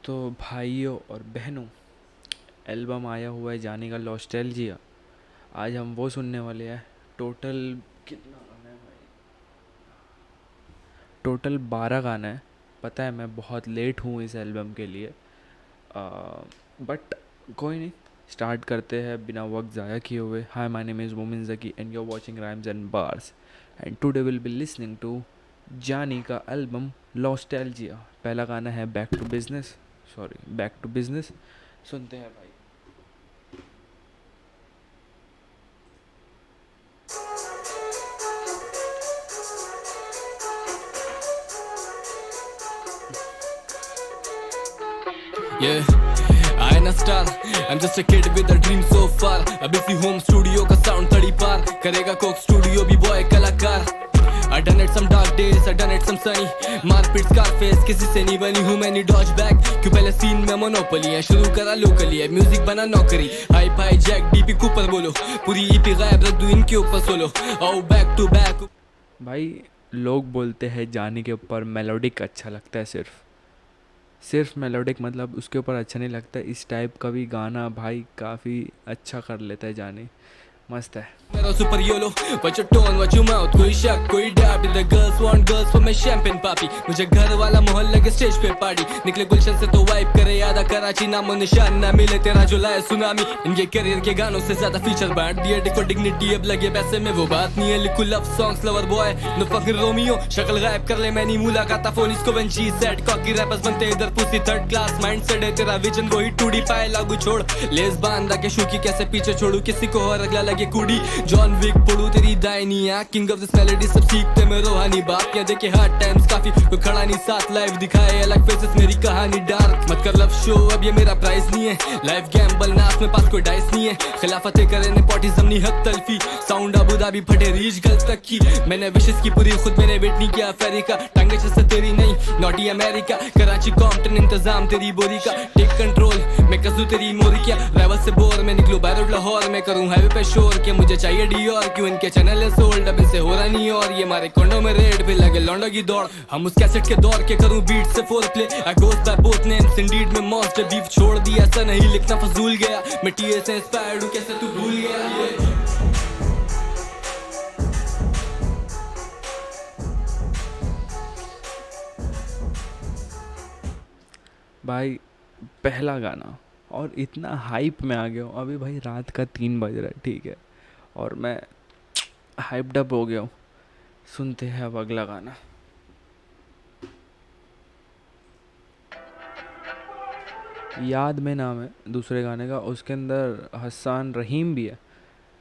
तो भाइयों और बहनों, एल्बम आया हुआ है जानी का नॉस्टैल्जिया। आज हम वो सुनने वाले हैं। टोटल कितना गाना है भाई? टोटल 12 गाना है। पता है मैं बहुत लेट हूँ इस एल्बम के लिए, बट कोई नहीं, स्टार्ट करते हैं बिना वक्त ज़ाया किए हुए। हाय, my name is Momin Zaki and you are watching rhymes and bars, and today will be listening to Jaani का एल्बम नॉस्टैल्जिया। पहला गाना है बैक टू बिजनेस। सुनते हैं भाई। Yeah, I am a star. I'm just a kid with a dream so far. अब इसी home studio का साउंड तड़ी पार करेगा कोक स्टूडियो भी बॉय कलाकार. I done it some dark days, I done it some sunny. मारपीट Scarface किसी से नहीं बनी हूँ मैंने डॉज बैक. क्यों पहले सीन में मोनोपोली है, शुरू करा लोकली है, म्यूजिक बना नौकरी. Hi fi jack DP Cooper बोलो, पूरी ईपी गायब रख दूँ इनके ऊपर सोलो. आओ बैक टू बैक. भाई लोग बोलते हैं जानी के ऊपर मेलोडिक अच्छा लगता है, सिर्फ मेलोडिक, मतलब उसके ऊपर अच्छा नहीं लगता. इस टाइप का भी गाना भाई काफ़ी अच्छा कर लेता है जानी, मस्त है. मेरा super YOLO, watch your tone, watch your mouth. कोई शक कोई doubt, the girls want girls for my champagne पापी. मुझे घर वाला माहौल लगे स्टेज पे पार्टी. निकले गुलशन से तो वाइब करे यादा कराची, नामो निशान ना मिले तेरा जो लाए सुनामी. इनके करियर के गानों से ज्यादा फीचर बांट दिए, डिको डिग्निटी अब लगे पैसे में वो बात नहीं है. लिखू love songs lover boy no fucking Romeo, शक्ल गायब कर ले मैंने मुलाकात फोन इसको one G set. Cocky rappers बनते इधर pussy third class mindset है तेरा विजन वही टूडी पाए लागू छोड़. लेस बांधा के शू की कैसे पीछे छोड़ू किसी को और अगला लगे कूड़ी. जॉन विक पढ़ू तेरी दाइनिया, किंग ऑफ दिस मेलोडी सब सीखते में रूहानी बात. क्या देखे हार्ड टाइम्स काफी कोई खड़ा नहीं साथ, लाइव दिखाए अलग फेसेस मेरी कहानी डार्क. मत कर लव शो अब ये मेरा प्राइस नहीं है, लाइव गैम्बल नाच में पास कोई डाइस नहीं है. खिलाफतें करे नेपोटिज्म नहीं हक तलफी, साउंड अबू धाबी फटे रीच गर्ल्स तक की. मैंने विशेष की पूरी खुद मैंने वेट नहीं किया अफ्रीका, टांगे से तेरी नहीं नॉटी अमेरिका. कराची कॉम्पटन इंतजाम तेरी बोरी का, टेक कंट्रोल मैं कसू तेरी मोरी. क्या राइवल से बोर मैं निकलूं बैरोड लाहौर में, करूं हाईवे पे शोर के मुझे चाहिए डियोर. क्यों इनके चैनल है सोल्ड अब इनसे हो रहा नहीं, और ये मारे कोंडों में रेड पे लगे लौंडों की दौड़. हम उस कैसेट के दौर के करूं बीट से four play. I goes by both names Indeed में मॉस्ट बीफ छोड़ दिया, ऐसा नहीं लिखना फजूल गया. मैं टीए से इंस्पायर्ड हूं कैसे तू भूल गया. भाई पहला गाना और इतना हाइप में आ गया हूँ. अभी भाई रात का 3 बज रहा है, ठीक है, और मैं हाइप्ड अप हो गया हूँ. सुनते हैं अब अगला गाना. याद में नाम है दूसरे गाने का, उसके अंदर हसन रहीम भी है,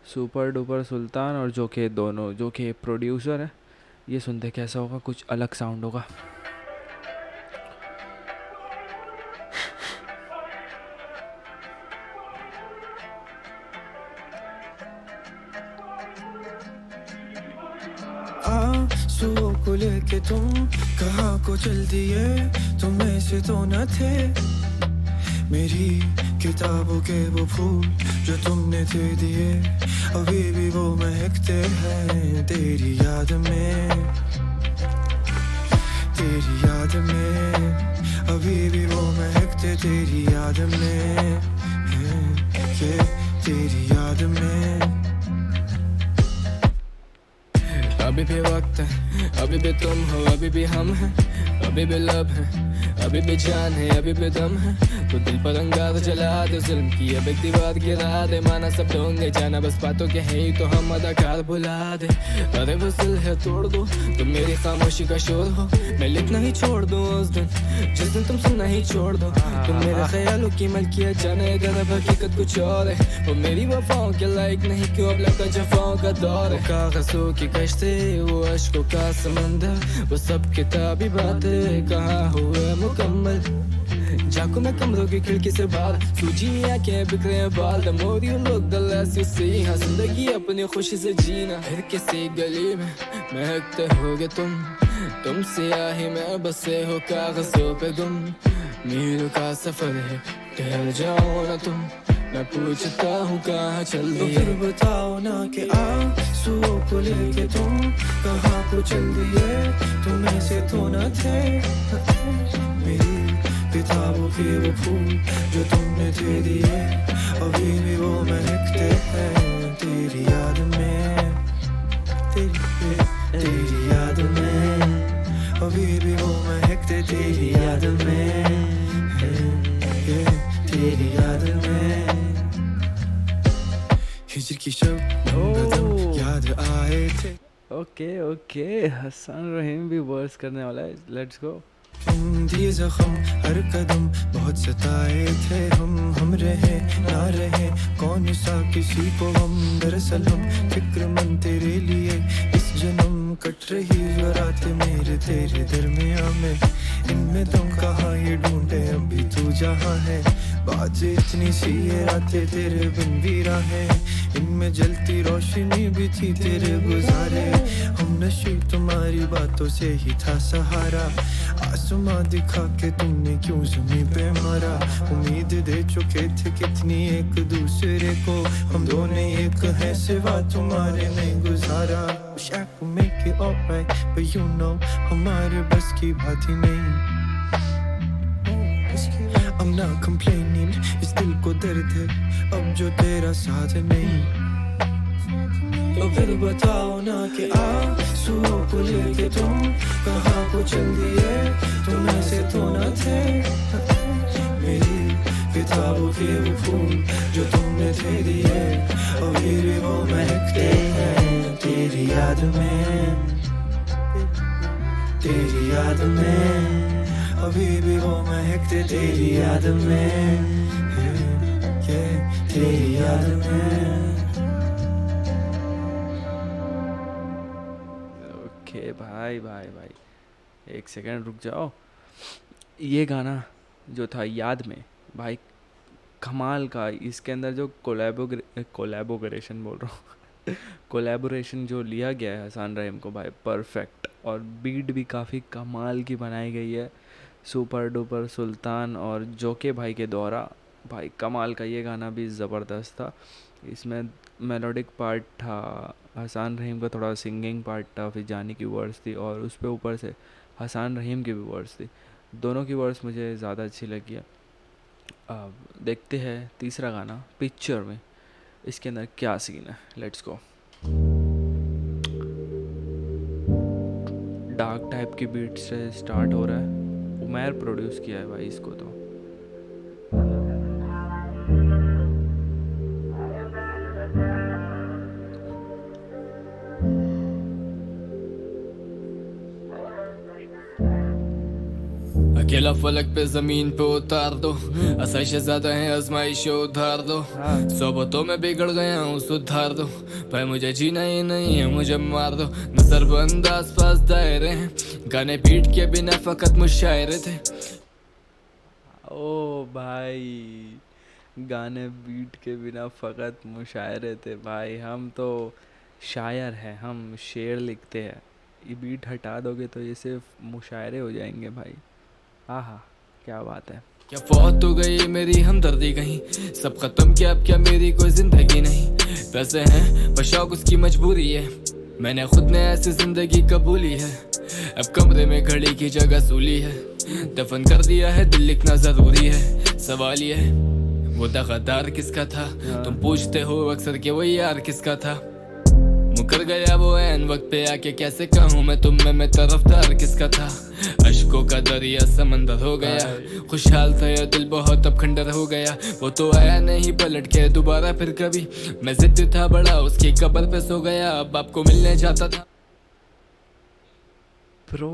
सुपर डुपर सुल्तान और जोके दोनों, जो कि प्रोड्यूसर है. ये सुनते कैसा होगा, कुछ अलग साउंड होगा. आंसुओं को लेके तुम कहाँ को चल दिए, तुम ऐसे तो न थे. मेरी किताबों के वो फूल जो तुमने दे दिए, अभी भी वो महकते हैं तेरी याद में. तेरी याद में अभी भी वो महकते तेरी याद में. ये तेरी याद में. अभी भी वक्त है, अभी भी तुम हो, अभी भी हम हैं, अभी भी लब है, अभी भी जान है, अभी भी दम है. तो दिल पर अंगार जला दे, जुल्म की अब एक दीवार गिरा दे. माना सब होंगे जाना बस बातों के है ही तो हम अदाकार बुला दे. अरे बस दिल है तोड़ दो, तुम मेरी खामोशी का शोर हो. मैं लिखना ही छोड़ दूं उस दिन जिस दिन तुम सुनना ही छोड़ दो. तुम मेरे ख्यालों की मलकियत जाने अगर अब हकीकत कुछ और है. वो मेरी वफाओं के लायक नहीं क्यों अब लगता जफाओं का दौर है. कागजों की कश्ती वो अश्कों का समंदर, वो सब किताबी बातें कहाँ हुए मुकम्मल. झांकू मैं कमरों की खिड़की से बाहर, सूजी आंखें बिखरे बाल. The more you look the less you see. हाँ जिंदगी अपनी खुशी से जीना. फिर किसी गली में महकते होगे तुम सियाही में बसे हो कागजों पे गुम. मीलों का सफर है ठहर जाओ ना तुम, मैं पूछता हूँ कहाँ चल तो दिए. फिर बताओ ना कि आंसुओं को लेके तुम कहाँ को चल दिए, तुम ऐसे तो न थे. मेरी किताबों के वो फूल जो तुमने दे दिए अभी भी वो महकते हैं तेरी याद में, तेरी याद में, अभी भी वो महकते तेरी याद में, तेरी याद में। हिजर की शब कदम याद आए थे। ओके ओके, हसन रहीम भी वर्स करने वाला है, लेट्स गो। तुम दिए जख्म हर कदम बहुत सताए थे हम रहे ना रहे कौन सा किसी को हम, दरअसल हम फिक्रमंद तेरे लिए इस जन्म कट रही जो रात मेरे तेरे दरमियां में, इनमें तुम कहाँ ये ढूंढे अभी तू जहाँ है, बात इतनी सी ये रातें तेरे बिन भी राहें, इनमें जलती रोशनी भी थी तेरे गुजारे, हम नशे तुम्हारी बातों से ही था सहारा, आसमां दिखा के तुमने क्यों ज़मीं पे मारा, उम्मीद दे चुके थे कितनी एक दूसरे को, हम दोनों एक हैं सिवा तुम्हारे नहीं गुजारा, wish I could make it alright but you know हमारे बस की बात ही नहीं, I'm not complaining इस दिल को दर्द है अब जो तेरा साथ नहीं, तो फिर बताओ ना कि आंसुओं को लेके तुम कहाँ को चल दिए, तुम ऐसे तो न थे, मेरी किताबों के वो फूल जो तुमने दे दिए अभी भी वो महकते हैं तेरी याद में, तेरी याद में, अभी भी वो महकते तेरी याद में, तेरी याद में। ओके भाई भाई भाई, एक सेकंड रुक जाओ। ये गाना जो था याद में भाई, कमाल का, इसके अंदर जो कोलैबोरेशन बोल रहा हूँ कोलैबोरेशन जो लिया गया है हसन रहीम को भाई, परफेक्ट, और बीट भी काफ़ी कमाल की बनाई गई है, सुपर डुपर सुल्तान और जोके भाई के द्वारा भाई, कमाल का। ये गाना भी ज़बरदस्त था, इसमें मेलोडिक पार्ट था, हसन रहीम का थोड़ा सिंगिंग पार्ट था, फिर जानी की वर्ड्स थी और उस पर ऊपर से हसन रहीम की भी वर्ड्स थी, दोनों की वर्ड्स मुझे ज़्यादा अच्छी लगी है। अब देखते हैं तीसरा गाना पिक्चर में, इसके अंदर क्या सीन है, लेट्स गो। डार्क टाइप की बीट से स्टार्ट हो रहा है, उमैर प्रोड्यूस किया है भाई इसको तो। अकेला फलक पे जमीन पे उतार दो, आसाइश ज्यादा है आजमाइश उधार दो, सोबतों में बिगड़ गया हूँ सुधार दो, पर मुझे जीना ही नहीं है मुझे मार दो, नजरबंद आस पास दायरे हैं, गाने पीट के बिना फकत मुशायरे थे। ओ भाई, गाने बीट के बिना फ़कत मुशायरे थे भाई, हम तो शायर हैं, हम शेर लिखते हैं, ये बीट हटा दोगे तो ये सिर्फ मुशायरे हो जाएंगे भाई। आहा, क्या बात है। क्या फौत हो गई मेरी हमदर्दी कहीं, सब खत्म क्या अब क्या मेरी कोई जिंदगी नहीं, पैसे हैं पर शौक उसकी मजबूरी है, मैंने खुद ने ऐसी जिंदगी कबूली है, अब कमरे में घड़ी की जगह सूली है, दफन कर दिया है दिल लिखना जरूरी है, सवाल ये है वो दगादार किसका था, तुम पूछते हो अक्सर कि वो यार किसका था, मुकर गया वो ऐन वक्त पे आके, कैसे कहूँ मैं तुम में मैं तरफदार किसका था, अश्कों का दरिया समंदर हो गया, खुशहाल था ये दिल बहुत अब खंडर हो गया, वो तो आया नहीं पलट के दोबारा फिर कभी, मैं जिद था बड़ा उसकी कब्र पे सो गया, अब आपको मिलने जाता था। ब्रो,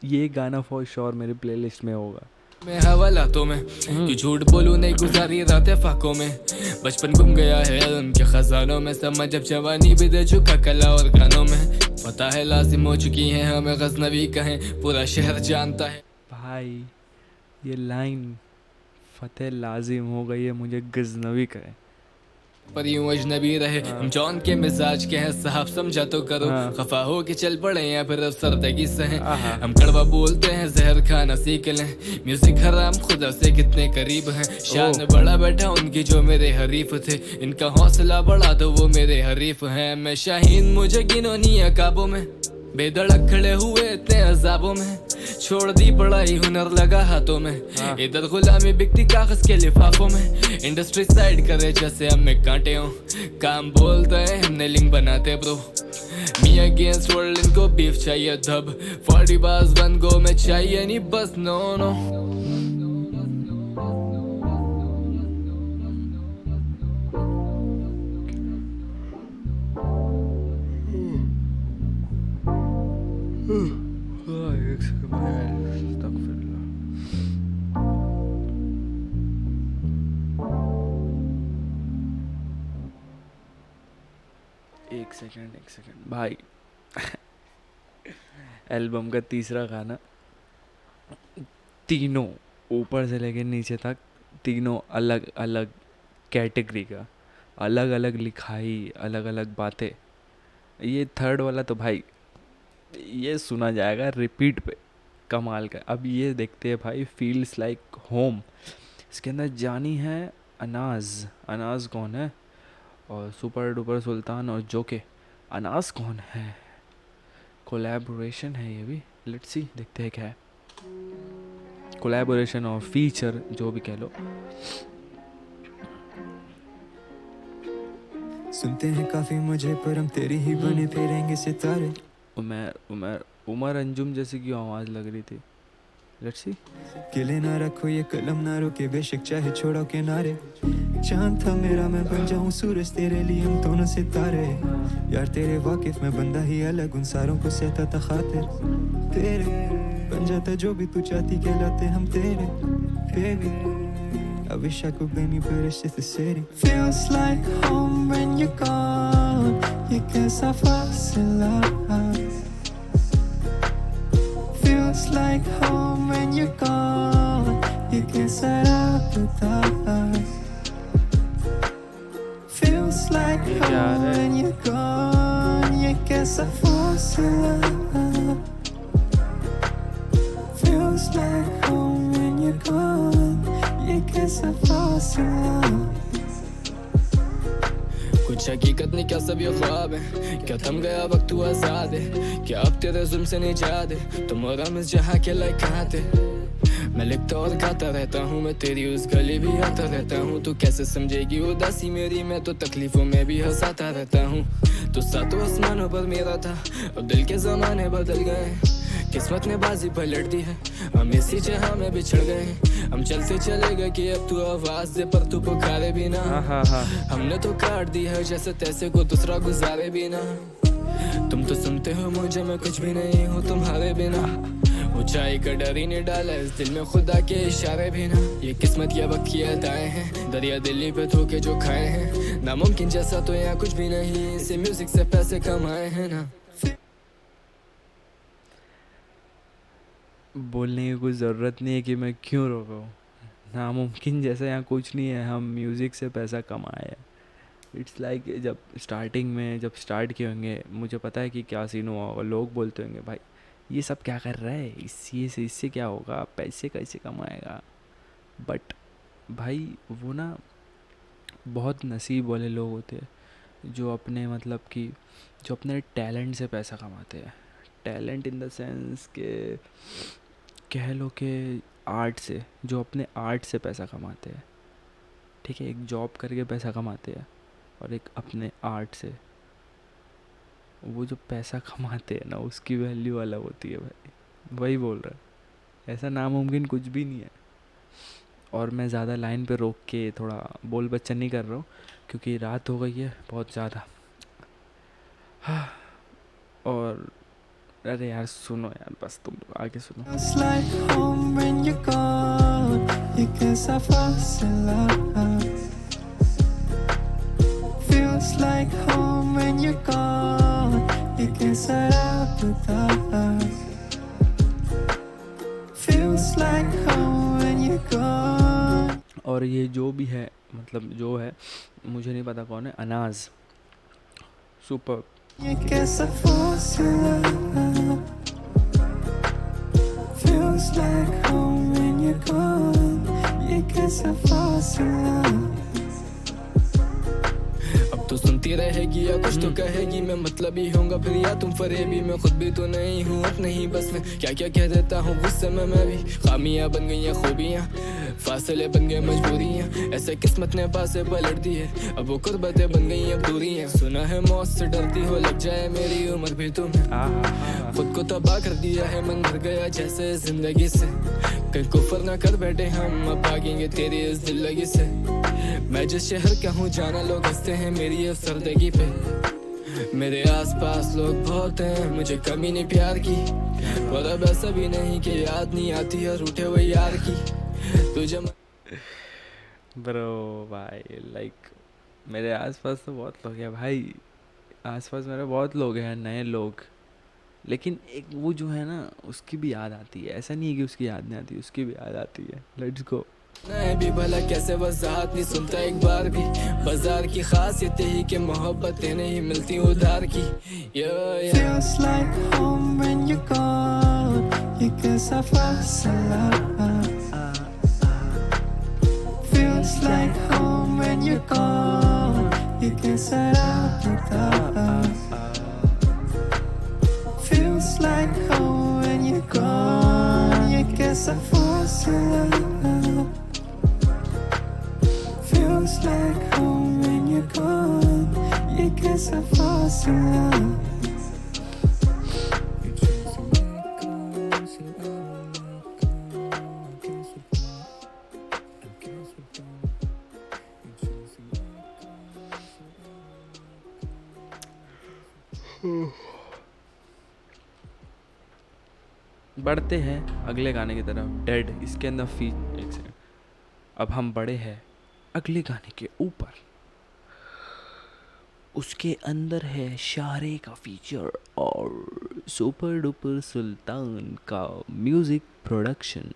ये गाना फॉर श्योर मेरी प्लेलिस्ट में होगा। मैं हवालातों में कि झूठ बोलूं नहीं गुजारी रातें फाकों में, बचपन गुम गया है इल्म के खजानों में, समझ अब जवानी भी दे चुका कला और गानों में, पता है लाजिम हो चुकी है हमें गजनवी कहें, पूरा शहर जानता है भाई ये लाइन फतेह लाजिम हो गई है मुझे गजनवी कहे, पर यूं अजनबी रहे हम जौन के मिजाज के हैं साहब समझा तो करो, खफा हो के चल पड़े या फिर सरदगी से हैं, हम कड़वा बोलते हैं जहर खाना सीख लें, म्यूजिक हराम खुदा से कितने करीब हैं, शान बड़ा बैठा उनकी जो मेरे हरीफ थे, इनका हौसला बढ़ा तो वो मेरे हरीफ हैं, मैं शाहीन मुझे गिनो नहीं है काबों में, बेधड़क खड़े हुए इतने अजाबों में, छोड़ दी पढ़ाई हुनर लगा हाथों में, इधर गुलामी बिकती कागज के लिफाफों में। इंडस्ट्री साइड करे जैसे हम में कांटे हो, काम बोलते हैं हमने लिंक बनाते ब्रो। मी अगेंस्ट वर्ल्ड इनको बीफ चाहिए धब, 40 बार्स 1 गो में चाहिए नहीं बस नो नो। एक सेकंड भाई, अस्तगफिरुल्लाह। एक सेकंड भाई। एल्बम का तीसरा गाना, तीनों ऊपर से लेकर नीचे तक तीनों अलग अलग कैटेगरी का, अलग अलग लिखाई, अलग अलग बातें। ये थर्ड वाला तो भाई ये सुना जाएगा रिपीट पे, कमाल का। अब ये देखते हैं भाई, फील्स लाइक होम। इसके अंदर जानी है अनाज कौन है, और सुपर डुपर सुल्तान और जोके। अनाज कौन है, कोलैबोरेशन है ये भी, लेट्स सी देखते हैं क्या है। कोलैबोरेशन और फीचर जो भी कह लो। सुनते हैं काफी मुझे पर हम तेरी ही बने फिरेंगे सितारे। उमर अंजुम जैसी क्यों आवाज़ लग रही थी, लेट्स सी। गिले ना रखो ये कलम ना रोके, बेशक चाहे छोड़ो किनारे। चांद था मेरा मैं बन जाऊं सूरज तेरे लिए, हम दोनों सितारे। यार तेरे वाकिफ में बंदा ही अलग, उन सारों को सहता था खातिर तेरे। बन जाता जो भी तू चाहती, कहलाते हम तेरे baby। I wish I could blame you but it's just the city। Feels like home when you're gone, ये कैसा फासला। Feels like home when you're gone, ये कैसा राबता। Feels like home when you're gone, ये कैसा फासला। Feels like home when you're gone, ये कैसा फासला। कुछ हकीकत नहीं क्या सब ये ख्वाब है, क्या थम गया वक्त तू आजाद है, क्या अब तेरे जुल्म से निजात है। तुम और हम इस जहाँ के लायक कहाँ थे। मैं लिखता और गाता रहता हूँ, मैं तेरी उस गली भी आता रहता हूँ। तू कैसे समझेगी उदासी मेरी, मैं तो तकलीफों में भी हंसाता रहता हूँ। तो सातों आसमानों पर मेरा था, अब दिल के जमाने बदल गए। किस्मत ने बाजी पलट दी है, हम इसी जहाँ में बिछड़ गए। हम चलते चले गए कि अब तू आवाज दे पर तू पुकारे भी ना। हमने तो काट दी है जैसे तैसे को दूसरा गुजारे भी ना। तुम तो सुनते हो मुझे, मैं कुछ भी नहीं हूँ तुम्हारे बिना। ऊंचाई का डर ही नहीं डाला इस दिल में खुदा के इशारे भी ना। ये किस्मत या वक्त की अदाएं हैं, दरिया दिल्ली पे धोखे जो खाए हैं। नामुमकिन जैसा तो यहाँ कुछ भी नहीं, इसे म्यूजिक से पैसे कमाए हैं ना। बोलने की कोई ज़रूरत नहीं है कि मैं क्यों रो रहा हूँ। नामुमकिन जैसा यहाँ कुछ नहीं है, हम म्यूज़िक से पैसा कमाए हैं। इट्स लाइक जब स्टार्टिंग में जब स्टार्ट किए होंगे, मुझे पता है कि क्या सीन हुआ होगा। लोग बोलते होंगे भाई ये सब क्या कर रहा है, इससे क्या होगा, पैसे कैसे कमाएगा। बट भाई वो ना बहुत नसीब वाले लोग होते हैं जो अपने मतलब कि जो अपने टैलेंट से पैसा कमाते हैं। टैलेंट इन द सेंस के कह लो कि आर्ट से, जो अपने आर्ट से पैसा कमाते हैं। ठीक है, एक जॉब करके पैसा कमाते हैं और एक अपने आर्ट से। वो जो पैसा कमाते हैं ना उसकी वैल्यू अलग होती है भाई। वही बोल रहा है, ऐसा नामुमकिन कुछ भी नहीं है। और मैं ज़्यादा लाइन पे रोक के थोड़ा बोल बच्चन नहीं कर रहा हूँ क्योंकि रात हो गई है बहुत ज़्यादा। हाँ, और अरे यार सुनो यार, बस तुम आगे सुनो। Feels like home when you're gone, ये कैसा फासला। Feels like home when you're gone, ये कैसा राबता। Feels like home when you're gone। और ये जो भी है, मतलब जो है मुझे नहीं पता कौन है, अनाज सुपर। ये कैसा फासला। Feels like home when you're gone, ये कैसा फासला। अब तो सुनती सुनती रहेगी या कुछ तो कहेगी, मैं मतलब ही होऊंगा फिर या तुम फरेबी। मैं खुद भी तो नहीं हूँ अपने ही बस में, क्या क्या कह देता हूँ गुस्से में मैं भी। खामियां बन गई हैं खूबियां, फासले बन गए मजबूरियां, ऐसे किस्मत ने बासे पलट दी है, अब वो कुर्बतें बन गई अब दूरियां। सुना है मौत से डरती हो, लग जाए मेरी उम्र भी तुम्हें। खुद को तबाह कर दिया है, मन भर गया जैसे जिंदगी से। कल कुफर ना कर बैठे हम, अब भागेंगे तेरी इस जिंदगी से। मैं जिस शहर का हूँ जाना, लोग हंसते हैं मेरी अफसरदगी पे। मेरे आसपास लोग बहुत हैं, मुझे कमी नहीं प्यार की, और अब ऐसा भी नहीं कि याद नहीं आती और उठे हुए यार की तुझे। ब्रो भाई लाइक मेरे आसपास तो बहुत लोग हैं भाई, आसपास मेरे बहुत लोग हैं नए लोग, लेकिन एक वो जो है ना उसकी भी याद आती है। ऐसा नहीं है कि उसकी याद नहीं आती, उसकी भी याद आती है। Let's go. मैं भी भला कैसे वजाहत नहीं सुनता एक बार भी। बाजार की खासियत यही कि मोहब्बतें नहीं मिलती उधार की। Feels like home when you're gone, ये कैसा फासला। Feels like home when you're gone, ये कैसा राबता। Feels like home when you're gone, ये कैसा फासला। Feels like home when you're gone, ये कैसा फासला। बढ़ते हैं अगले गाने की तरफ, डेड। इसके अंदर एक सेकंड, अब हम बड़े हैं अगले गाने के ऊपर। उसके अंदर है शारे का फीचर और सुपर डुपर सुल्तान का म्यूज़िक प्रोडक्शन।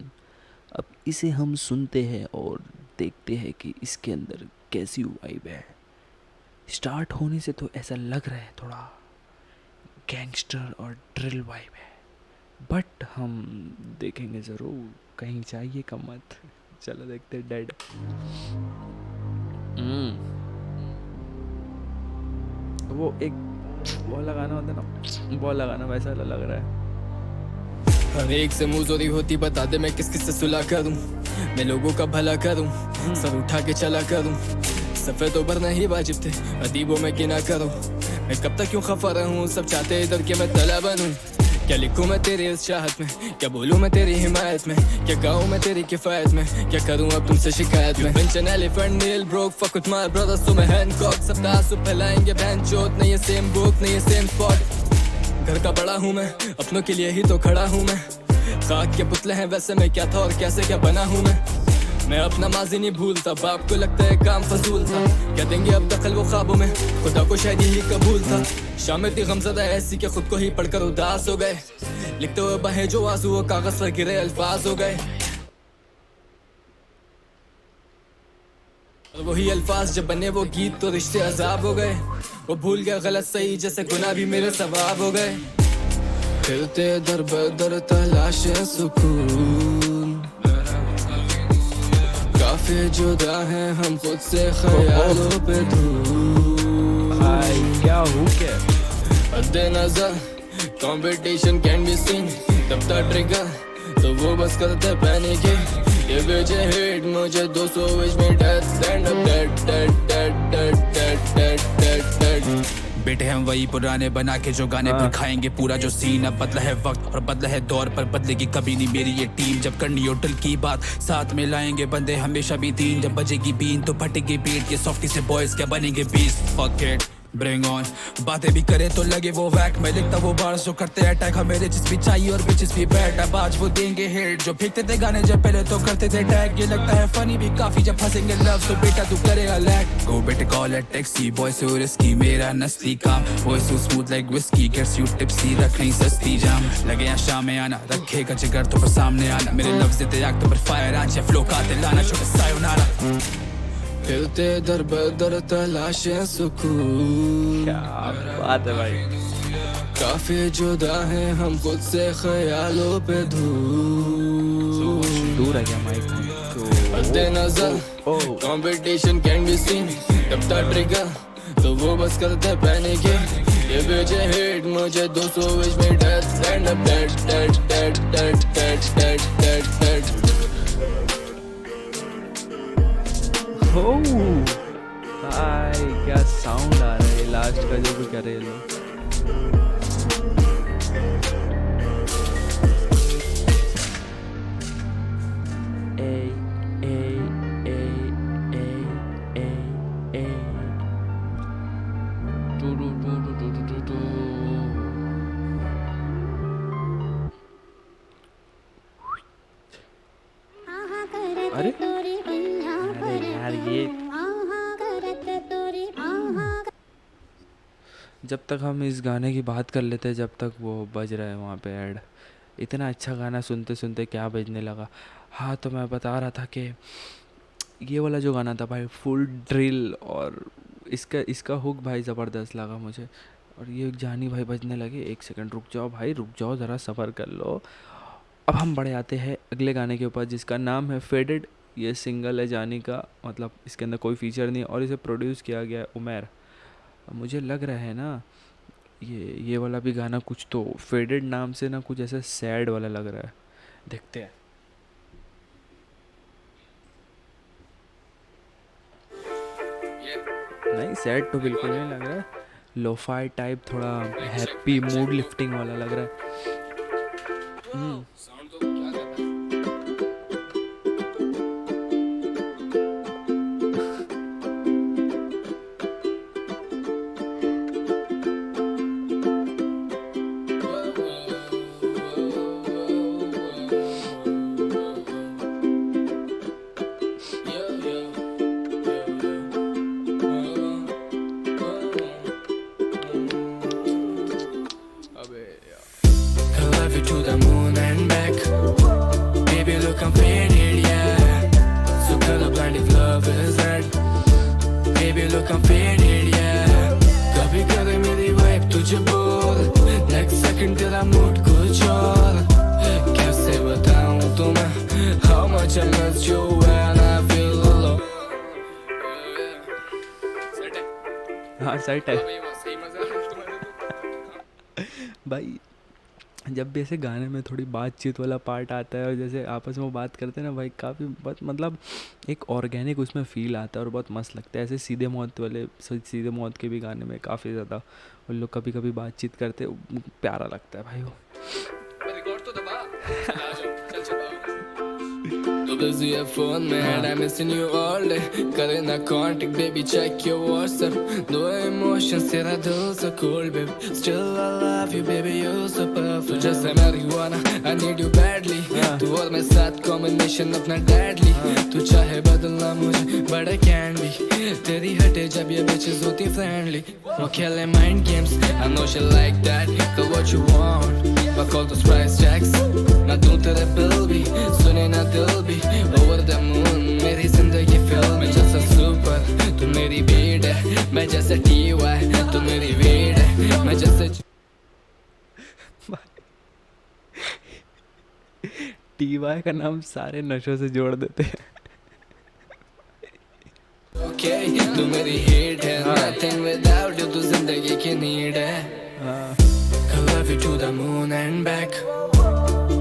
अब इसे हम सुनते हैं और देखते हैं कि इसके अंदर कैसी वाइब है। स्टार्ट होने से तो ऐसा लग रहा है थोड़ा गैंगस्टर और ड्रिल वाइब है, बट हम देखेंगे ज़रूर, कहीं चाहिए कम मत। चलो देखते हैं डेड। वो एक वो लगाना होता है ना, वो लगाना वैसा लग रहा है। हर एक से मुंहजोरी होती, बता दे मैं किस किस से सुलह करूं। मैं लोगों का भला करूं, सर उठा के चला करूं। सफेद तो भरना ही वाजिब थे, अदीबों में गिना करो। मैं कब तक क्यों खफा रहूं, सब चाहते इधर के मैं तला बनूं। क्या लिखूं मैं तेरी इस चाहत में, क्या बोलूं मैं तेरी हिमायत में, क्या गाऊं मैं तेरी किफायत में, क्या करूं अब तुमसे शिकायत में। बेंचन elephant kneel broke fuck with my brothers तो मैं हैंकॉक। सब तासुब फैलाएंगे बहन चोद, नहीं ये सेम बुक नहीं ये सेम स्पॉट। घर का बड़ा हूं मैं, अपनों के लिए ही तो खड़ा हूं मैं। खाक के पुतले हैं वैसे मैं क्या था और कैसे क्या बना हूं मैं अपना माजी नहीं भूलता, बाप को लगता है काम फजूल था। क्या देंगे अब दखल वो ख्वाबों में, खुदा को शायद यही कबूल था। शामिल थी गमज़दा ऐसी कि खुद को ही पढ़कर उदास हो गए। लिखते हुए बहे जो आंसू वो कागज पर गिरे अल्फाज हो गए। और वही अल्फाज जब बने वो गीत तो रिश्ते अजाब हो गए। वो भूल गया गलत सही जैसे गुनाह भी मेरे सवाब हो गए। फिरते दर बदर तलाशे सुकून, काफी जुदा हैं हम खुद से ख्यालों पे दूर। भाई क्या हो क्या हद्दे नजर कंपटीशन कैन बी सीन, दबता ट्रिगर तो वो बस करते पैनिक। ये वजह हिट मुझे 200 विश में dead stand up dead dead dead dead dead dead dead dead. बेटे हम वही पुराने बना के जो गाने पर खाएंगे पूरा जो सीन। अब बदला है वक्त और बदला है दौर, पर बदलेगी कभी नहीं मेरी ये टीम। जब करनी हो दिल की बात साथ में लाएंगे बंदे हमेशा भी तीन। जब बजेगी बीन तो फटेगी बीट, ये सॉफ्टी से बॉयज क्या बनेंगे beast. Fuck it bring on, बातें भी करे तो लगे वो वैक। मैं लिखता वो बार्स जो करते अटैक, हमें रिचेस भी चाहिए और बिचेस भी बैड। अब आज वो देंगे हिट जो फेंकते थे गाने जब पहले तो करते थे टैग। ये लगता है फनी भी काफी जब फंसेंगे लव, तो बेटा तू करेगा लैग। गो बेटे call it taxi boy so risky, मेरा नस्ली काम boy so smooth like whisky. Gets you tipsy रख नहीं सस्ती जाम, लगे यहाँ शाम में आना रखेगा जिगर तो पर सामने आना। मेरे लफ्ज़ देते आग तो पर फायर आज या फ्लो का दिलाना छोटे सायोनारा। फिरते दर बदर तलाशे सुकून, क्या बात है भाई। काफी जुदा हैं हम खुद से ख्यालों पे दूर। दूर है क्या माइक? हद्दे नजर कंपटीशन कैन बी सीन, दबता ट्रिगर तो वो बस करते पैनिक ये बेचे हिट मुझे 200 विच में death and a dead dead dead dead dead dead dead dead हो भाई क्या साउंड आ रहा है लास्ट का जो भी कर रहे हैं लोग। अरे अरे यार ये जब तक हम इस गाने की बात कर लेते हैं जब तक वो बज रहा है वहाँ पे ऐड। इतना अच्छा गाना सुनते सुनते क्या बजने लगा। हाँ तो मैं बता रहा था कि ये वाला जो गाना था भाई फुल ड्रिल और इसका हुक भाई ज़बरदस्त लगा मुझे। और ये जानी भाई बजने लगे। एक सेकंड रुक जाओ भाई, रुक जाओ ज़रा सफ़र कर लो। अब हम बढ़े आते हैं अगले गाने के ऊपर जिसका नाम है फेडेड। ये सिंगल है जानी का, मतलब इसके अंदर कोई फीचर नहीं और इसे प्रोड्यूस किया गया है उमैर। मुझे लग रहा है ना ये वाला भी गाना कुछ तो फेडेड नाम से ना कुछ ऐसा सैड वाला लग रहा है। देखते हैं। नहीं सैड तो बिल्कुल नहीं लग रहा है, लोफाई टाइप थोड़ा हैप्पी मूड लिफ्टिंग वाला लग रहा है। I love you to the moon and back. Baby, look, I'm faded, yeah. So colorblind if love is red. Baby, look, I'm faded, yeah. कभी करे मेरी vibe तुझे बोल. Next second तेरा mood कुछ और. कैसे बताऊं तुम्हें how much I miss you when I feel alone. हाँ सही टाइप भाई। जब भी ऐसे गाने में थोड़ी बातचीत वाला पार्ट आता है और जैसे आपस में वो बात करते हैं ना भाई, काफ़ी बहुत मतलब एक ऑर्गेनिक उसमें फ़ील आता है और बहुत मस्त लगता है। ऐसे सीधे मौत वाले सीधे मौत के भी गाने में काफ़ी ज़्यादा वो लोग कभी कभी बातचीत करते, प्यारा लगता है भाई वो। तो busy है phone में and I'm missing you all day. करे ना contact baby check your WhatsApp. No emotions तेरा दिल so cold babe. Still I love you baby you're so perfect. तू जैसे marijuana I need you badly. तू और मैं साथ combination अपना deadly. तू चाहे बदलना मुझे but I can't be. तेरी हटे जब ये bitches होती friendly. वो खेले mind games I know she like that. Girl what you want. I call those price checks. ना दूँ तेरे bill भी सुने ना दिल भी. Over the moon मेरी जिंदगी फिल्म में जैसा सुपर तू मेरी भीड़ है, मैं जैसा TY तू मेरी भीड़ है, मैं जैसे TY का नाम सारे नशों से जोड़ देते हैं। okay तू मेरी हिट है, nothing without you तू जिंदगी की नीड है। I love you to the moon and back.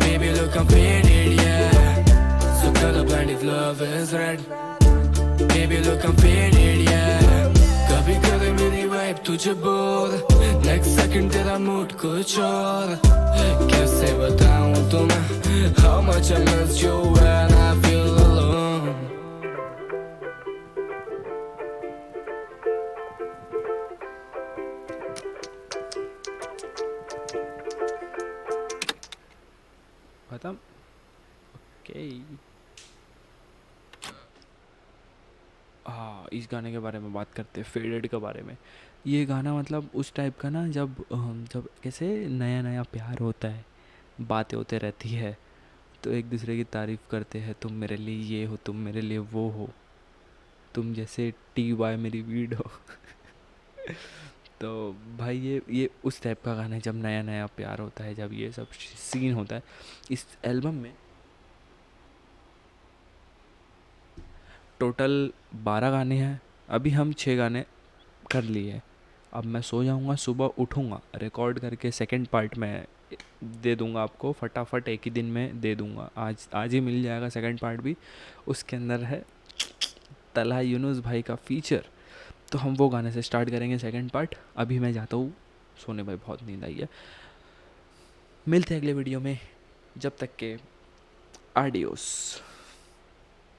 Baby look I'm faded yeah. So colorblind if love is red. Baby look I'm faded yeah. कभी करे मेरी vibe तुझे बोल. Next second तेरा mood कुछ और. कैसे बताऊं तुम्हें how much I miss you when I feel alone. खत्म। ओके हाँ, इस गाने के बारे में बात करते हैं, फेडेड के बारे में। ये गाना मतलब उस टाइप का ना जब कैसे नया नया प्यार होता है, बातें होते रहती है तो एक दूसरे की तारीफ़ करते हैं, तुम मेरे लिए ये हो, तुम मेरे लिए वो हो, तुम जैसे TY मेरी वीड हो। तो भाई ये उस टाइप का गाना है जब नया नया प्यार होता है, जब ये सब सीन होता है। इस एल्बम में टोटल 12 गाने हैं। अभी हम 6 गाने कर ली है। अब मैं सो जाऊँगा, सुबह उठूँगा, रिकॉर्ड करके सेकंड पार्ट में दे दूँगा आपको, फटाफट एक ही दिन में दे दूँगा। आज ही मिल जाएगा सेकंड पार्ट भी। उसके अंदर है तलहा यूनुस भाई का फीचर, तो हम वो गाने से स्टार्ट करेंगे सेकंड पार्ट। अभी मैं जाता हूँ सोने भाई, बहुत नींद आई है। मिलते हैं अगले वीडियो में, जब तक के आडियोस।